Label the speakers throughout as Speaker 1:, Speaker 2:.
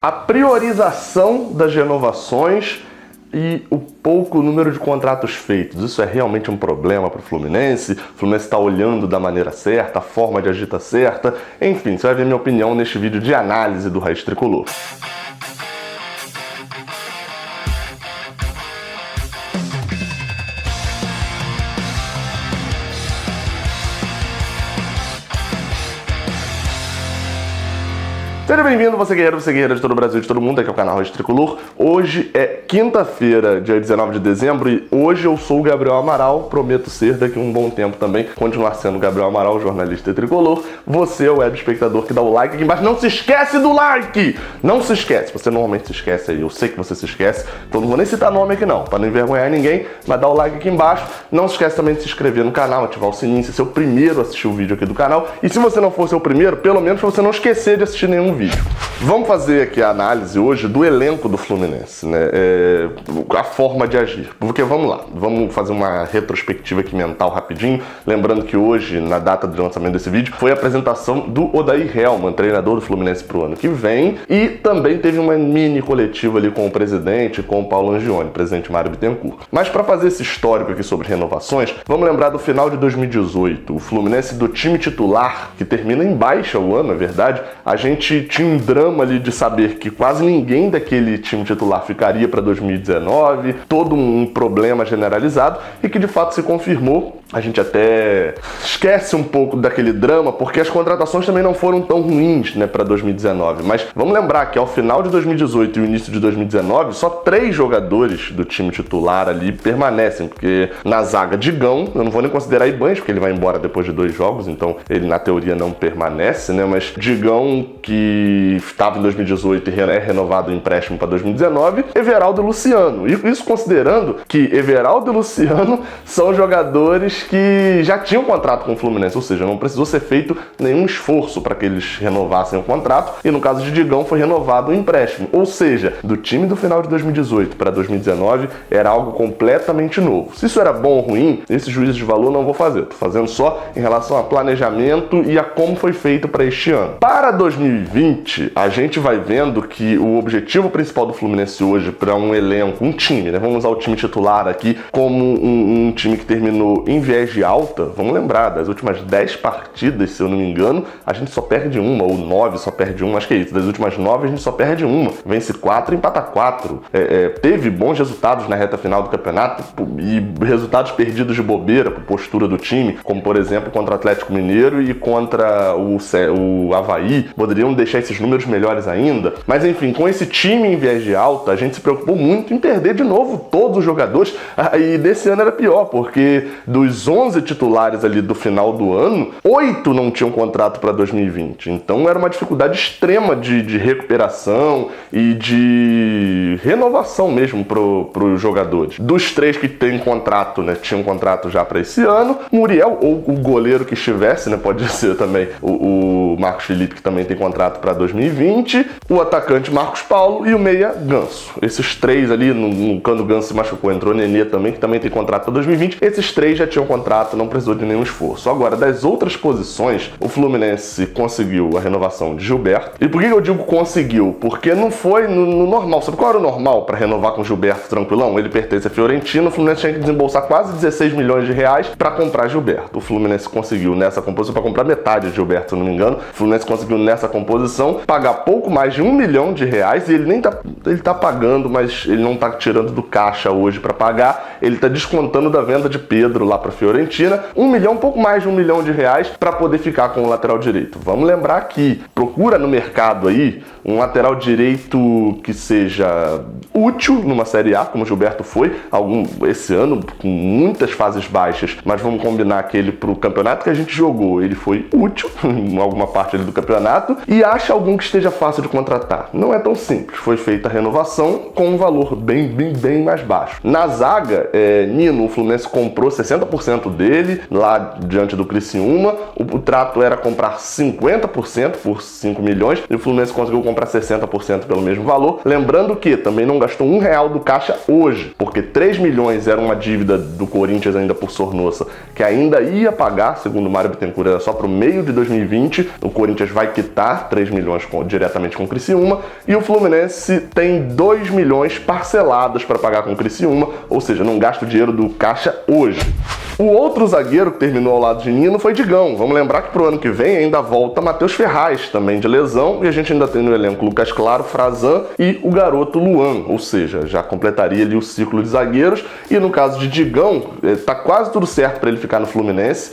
Speaker 1: A priorização das renovações e o pouco número de contratos feitos. Isso é realmente um problema para o Fluminense? O Fluminense está olhando da maneira certa, a forma de agir tá certa? Enfim, você vai ver minha opinião neste vídeo de análise do Raiz Tricolor. Seja bem-vindo, você guerreira de todo o Brasil, de todo mundo, aqui é o canal Raiz Tricolor. Hoje é quinta-feira, dia 19 de dezembro, e hoje eu sou o Gabriel Amaral, prometo ser daqui a um bom tempo também, continuar sendo o Gabriel Amaral, jornalista tricolor. Você é o web espectador que dá o like aqui embaixo, não se esquece do like! Não se esquece, você normalmente se esquece aí, eu sei que você se esquece, então não vou nem citar nome aqui não, para não envergonhar ninguém, mas dá o like aqui embaixo. Não se esquece também de se inscrever no canal, ativar o sininho, se ser o primeiro a assistir o vídeo aqui do canal, e se você não for ser o primeiro, pelo menos pra você não esquecer de assistir nenhum vídeo. Vamos fazer aqui a análise hoje do elenco do Fluminense, né? A forma de agir. Porque vamos lá, vamos fazer uma retrospectiva aqui mental rapidinho. Lembrando que hoje, na data de lançamento desse vídeo, foi a apresentação do Odair Hellmann, treinador do Fluminense pro ano que vem. E também teve uma mini coletiva ali com o presidente, com o Paulo Angione, presidente Mário Bittencourt. Mas para fazer esse histórico aqui sobre renovações, vamos lembrar do final de 2018. O Fluminense do time titular, que termina em baixa o ano, é verdade, a gente tinha um drama ali de saber que quase ninguém daquele time titular ficaria para 2019, todo um problema generalizado e que de fato se confirmou. A gente até esquece um pouco daquele drama porque as contratações também não foram tão ruins, né, para 2019. Mas vamos lembrar que ao final de 2018 e o início de 2019, só 3 jogadores do time titular ali permanecem, porque na zaga Digão, eu não vou nem considerar Ibanes, porque ele vai embora depois de 2 jogos, então ele na teoria não permanece, né, mas Digão, que estava em 2018 e é renovado o empréstimo para 2019, Everaldo e Luciano. E isso considerando que Everaldo e Luciano são jogadores que já tinham contrato com o Fluminense, ou seja, não precisou ser feito nenhum esforço para que eles renovassem o contrato, e no caso de Digão foi renovado o empréstimo. Ou seja, do time do final de 2018 para 2019 era algo completamente novo. Se isso era bom ou ruim, esse juízo de valor não vou fazer. Estou fazendo só em relação a planejamento e a como foi feito para este ano. Para 2020, a gente vai vendo que o objetivo principal do Fluminense hoje para um elenco, um time, né? Vamos usar o time titular aqui como um time que terminou em viés de alta. Vamos lembrar, das últimas 10 partidas, se eu não me engano, a gente só perde uma, ou 9 só perde uma, acho que é isso. Das últimas 9 a gente só perde uma. Vence 4 e empata 4. Teve bons resultados na reta final do campeonato e resultados perdidos de bobeira por postura do time, como por exemplo contra o Atlético Mineiro e contra o Avaí. Poderiam deixar esses números melhores ainda. Mas enfim, com esse time em viés de alta, a gente se preocupou muito em perder de novo todos os jogadores. E desse ano era pior, porque dos 11 titulares ali do final do ano, 8 não tinham contrato para 2020. Então era uma dificuldade extrema de recuperação e de renovação mesmo para os jogadores. Dos 3 que têm contrato, né, tinham contrato já para esse ano, Muriel, ou o goleiro que estivesse, né, pode ser também o Marcos Felipe, que também tem contrato para 2020, o atacante Marcos Paulo e o meia Ganso. Esses 3 ali, quando o Ganso se machucou, entrou o Nenê também, que também tem contrato para 2020. Esses 3 já tinham contrato, não precisou de nenhum esforço. Agora, das outras posições, o Fluminense conseguiu a renovação de Gilberto. E por que eu digo conseguiu? Porque não foi no normal. Sabe qual era o normal para renovar com o Gilberto tranquilão? Ele pertence à Fiorentina, o Fluminense tinha que desembolsar quase 16 milhões de reais para comprar Gilberto. O Fluminense conseguiu nessa composição, para comprar metade de Gilberto, se eu não me engano, o Fluminense conseguiu nessa composição pagar pouco mais de 1 milhão de reais, e ele nem tá pagando, mas ele não tá tirando do caixa hoje para pagar, ele tá descontando da venda de Pedro lá para Fiorentina, pouco mais de 1 milhão de reais para poder ficar com o lateral direito. Vamos lembrar que procura no mercado aí um lateral direito que seja útil numa Série A, como o Gilberto foi, esse ano com muitas fases baixas, mas vamos combinar que ele, pro campeonato que a gente jogou, ele foi útil em alguma parte ali do campeonato, e acha algum que esteja fácil de contratar. Não é tão simples. Foi feita a renovação com um valor bem mais baixo. Na zaga, Nino, o Fluminense comprou 60% dele lá diante do Criciúma. O trato era comprar 50% por 5 milhões e o Fluminense conseguiu comprar 60% pelo mesmo valor. Lembrando que também não gastou R$1 do caixa hoje, porque 3 milhões era uma dívida do Corinthians ainda por Sornosa, que ainda ia pagar, segundo o Mário Bittencourt, era só para o meio de 2020. O Corinthians vai quitar 3 3 milhões diretamente com o Criciúma, e o Fluminense tem 2 milhões parcelados para pagar com o Criciúma, ou seja, não gasta o dinheiro do caixa hoje. O outro zagueiro que terminou ao lado de Nino foi Digão. Vamos lembrar que pro ano que vem ainda volta Matheus Ferraz, também de lesão, e a gente ainda tem no elenco Lucas Claro, Frazan e o garoto Luan, ou seja, já completaria ali o ciclo de zagueiros. E no caso de Digão, tá quase tudo certo para ele ficar no Fluminense,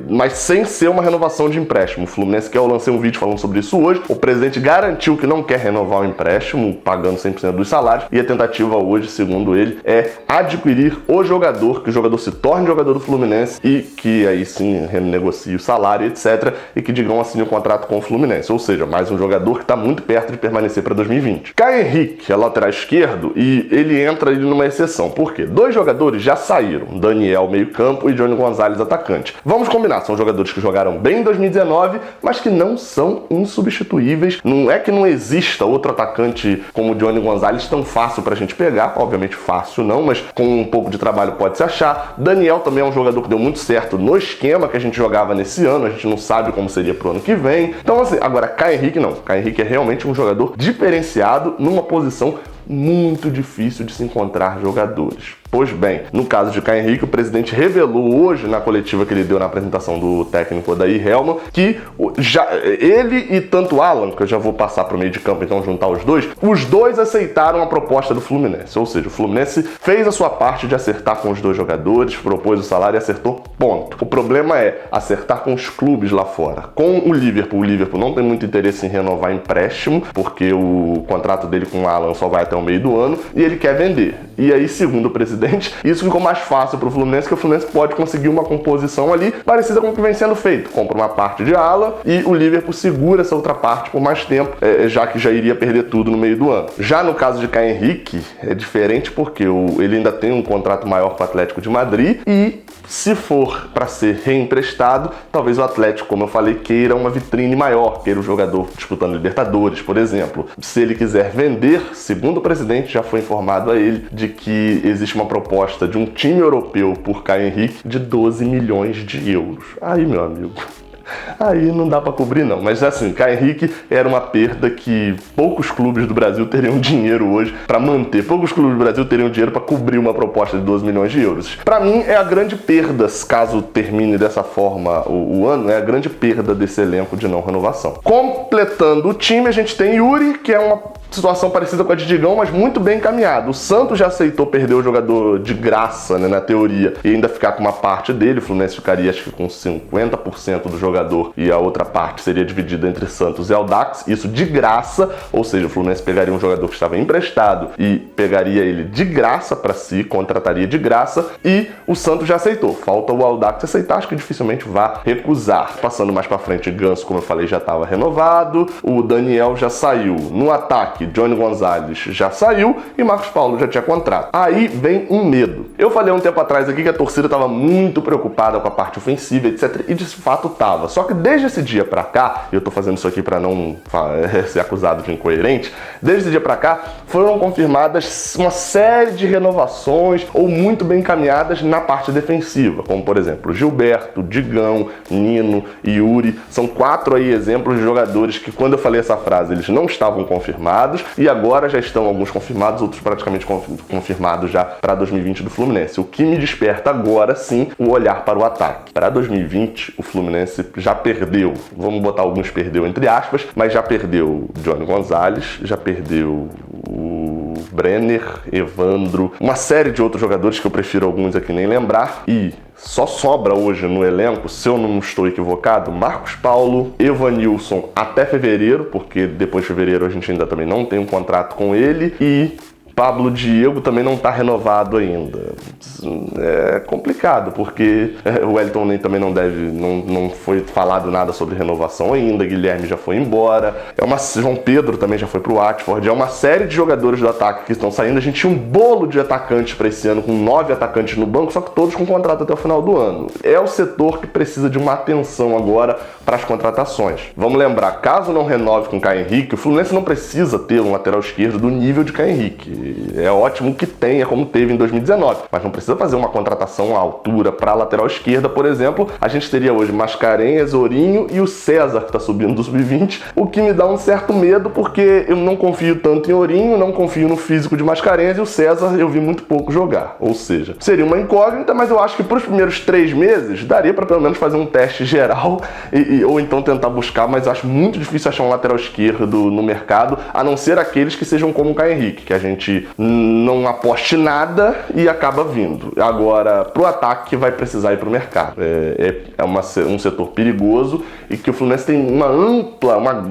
Speaker 1: mas sem ser uma renovação de empréstimo. O Fluminense, que eu lancei um vídeo falando sobre isso hoje, o presidente garantiu que não quer renovar o empréstimo, pagando 100% dos salários, e a tentativa hoje, segundo ele, é adquirir o jogador, que o jogador se torne jogador do Fluminense e que aí sim renegocie o salário, etc. E que Digão assine o contrato com o Fluminense. Ou seja, mais um jogador que está muito perto de permanecer para 2020. Caio Henrique é lateral esquerdo e ele entra ali numa exceção. Por quê? 2 jogadores já saíram. Daniel, meio campo, e Johnny Gonzalez, atacante. Vamos combinar, são jogadores que jogaram bem em 2019, mas que não são insubstituíveis. Não é que não exista outro atacante como o Johnny Gonzalez tão fácil pra gente pegar. Obviamente fácil não, mas com um pouco de trabalho pode se achar. Daniel também é um jogador que deu muito certo no esquema que a gente jogava nesse ano, a gente não sabe como seria pro ano que vem. Então assim, agora Caio Henrique não. Caio Henrique é realmente um jogador diferenciado numa posição muito difícil de se encontrar jogadores. Pois bem, no caso de Caio Henrique, o presidente revelou hoje na coletiva que ele deu na apresentação do técnico Odair Hellmann que ele e tanto Alan, que eu já vou passar para o meio de campo, então juntar os dois aceitaram a proposta do Fluminense. Ou seja, o Fluminense fez a sua parte de acertar com os 2 jogadores, propôs o salário e acertou, ponto. O problema é acertar com os clubes lá fora. Com o Liverpool não tem muito interesse em renovar empréstimo, porque o contrato dele com o Alan só vai até o meio do ano, e ele quer vender. E aí, segundo o presidente, isso ficou mais fácil para o Fluminense, que o Fluminense pode conseguir uma composição ali parecida com o que vem sendo feito. Compra uma parte de ala e o Liverpool segura essa outra parte por mais tempo, já que já iria perder tudo no meio do ano. Já no caso de Caio Henrique, é diferente porque ele ainda tem um contrato maior com o Atlético de Madrid e, se for para ser reemprestado, talvez o Atlético, como eu falei, queira uma vitrine maior, queira o jogador disputando Libertadores, por exemplo. Se ele quiser vender, segundo o presidente, já foi informado a ele de que existe uma proposta de um time europeu por Caio Henrique de 12 milhões de euros. Aí, meu amigo, aí não dá pra cobrir não, mas assim, Caio Henrique era uma perda que poucos clubes do Brasil teriam dinheiro hoje pra manter, poucos clubes do Brasil teriam dinheiro pra cobrir uma proposta de 12 milhões de euros. Pra mim é a grande perda, caso termine dessa forma o ano, é a grande perda desse elenco de não renovação. Completando o time, a gente tem Yuri, que é uma situação parecida com a de Digão, mas muito bem encaminhado. O Santos já aceitou perder o jogador de graça, né, na teoria, e ainda ficar com uma parte dele. O Fluminense ficaria, acho que com 50% do jogador, e a outra parte seria dividida entre Santos e Audax, isso de graça, ou seja, o Fluminense pegaria um jogador que estava emprestado e pegaria ele de graça para si, contrataria de graça, e o Santos já aceitou. Falta o Audax aceitar, acho que dificilmente vá recusar. Passando mais para frente, Ganso, como eu falei, já estava renovado, o Daniel já saiu. No ataque, Johnny Gonzalez já saiu e Marcos Paulo já tinha contrato. Aí vem um medo. Eu falei um tempo atrás aqui que a torcida estava muito preocupada com a parte ofensiva, etc. E de fato estava. Só que desde esse dia pra cá, e eu tô fazendo isso aqui para não ser acusado de incoerente, desde esse dia pra cá foram confirmadas uma série de renovações ou muito bem encaminhadas na parte defensiva, como por exemplo Gilberto, Digão, Nino e Yuri. São 4 aí exemplos de jogadores que, quando eu falei essa frase, eles não estavam confirmados e agora já estão alguns confirmados, outros praticamente confirmados já para 2020 do Fluminense. O que me desperta agora sim o olhar para o ataque. Para 2020 o Fluminense já perdeu, vamos botar alguns perdeu entre aspas, mas já perdeu Johnny Gonzalez, já perdeu o Brenner, Evandro, uma série de outros jogadores que eu prefiro alguns aqui nem lembrar, e só sobra hoje no elenco, se eu não estou equivocado, Marcos Paulo, Evanilson até fevereiro, porque depois de fevereiro a gente ainda também não tem um contrato com ele, e Pablo Diego também não está renovado ainda. É complicado, porque o Wellington nem também não foi falado nada sobre renovação ainda, Guilherme já foi embora, João Pedro também já foi pro Watford, é uma série de jogadores do ataque que estão saindo. A gente tinha um bolo de atacantes para esse ano, com 9 atacantes no banco, só que todos com contrato até o final do ano. É o setor que precisa de uma atenção agora para as contratações. Vamos lembrar, caso não renove com Caio Henrique, o Fluminense não precisa ter um lateral esquerdo do nível de Caio Henrique. E é ótimo que tenha, como teve em 2019, mas não precisa fazer uma contratação à altura para a lateral esquerda, por exemplo. A gente teria hoje Mascarenhas, Ourinho e o César, que tá subindo do sub-20, o que me dá um certo medo, porque eu não confio tanto em Ourinho, não confio no físico de Mascarenhas, e o César eu vi muito pouco jogar. Ou seja, seria uma incógnita, mas eu acho que para os primeiros 3 meses daria para pelo menos fazer um teste geral ou então tentar buscar, mas eu acho muito difícil achar um lateral esquerdo no mercado, a não ser aqueles que sejam como o Caio Henrique, que a gente não aposte nada e acaba vindo. Agora, pro ataque vai precisar ir pro mercado. Um setor perigoso e que o Fluminense tem uma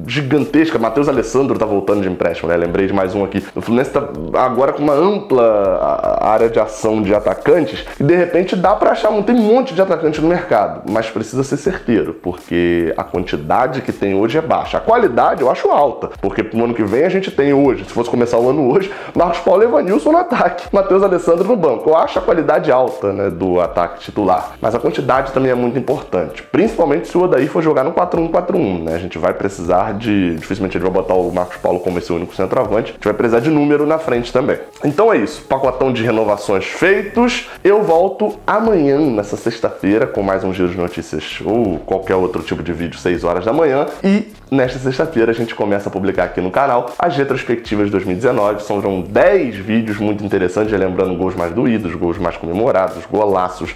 Speaker 1: gigantesca. Matheus Alessandro tá voltando de empréstimo, né? Lembrei de mais um aqui. O Fluminense tá agora com uma ampla área de ação de atacantes e de repente dá pra achar, tem um monte de atacante no mercado, mas precisa ser certeiro, porque a quantidade que tem hoje é baixa. A qualidade eu acho alta, porque pro ano que vem a gente tem hoje, se fosse começar o ano hoje, Marcos Paulo e Evanilson no ataque, Matheus Alessandro no banco. Eu acho a qualidade alta, né, do ataque titular, mas a quantidade também é muito importante, principalmente se o Odair for jogar no 4-1-4-1, né? A gente vai precisar dificilmente ele vai botar o Marcos Paulo como esse único centroavante, a gente vai precisar de número na frente também. Então é isso, pacotão de renovações feitos. Eu volto amanhã, nessa sexta-feira, com mais um giro de notícias ou qualquer outro tipo de vídeo, 6 horas da manhã, e nesta sexta-feira a gente começa a publicar aqui no canal as retrospectivas de 2019, são 10 vídeos muito interessantes, lembrando gols mais doídos, gols mais comemorados, golaços,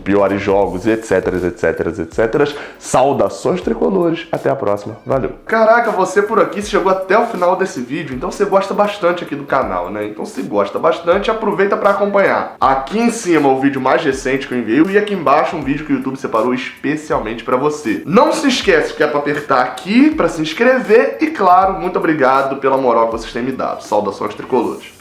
Speaker 1: piores jogos, etc, etc, etc. Saudações tricolores, até a próxima, valeu! Caraca, você por aqui, você chegou até o final desse vídeo, então você gosta bastante aqui do canal, né? Então se gosta bastante, aproveita para acompanhar. Aqui em cima o vídeo mais recente que eu enviei e aqui embaixo um vídeo que o YouTube separou especialmente para você. Não se esquece que é para apertar aqui para se inscrever e claro, muito obrigado pela moral que vocês têm me dado. Saudações tricolores.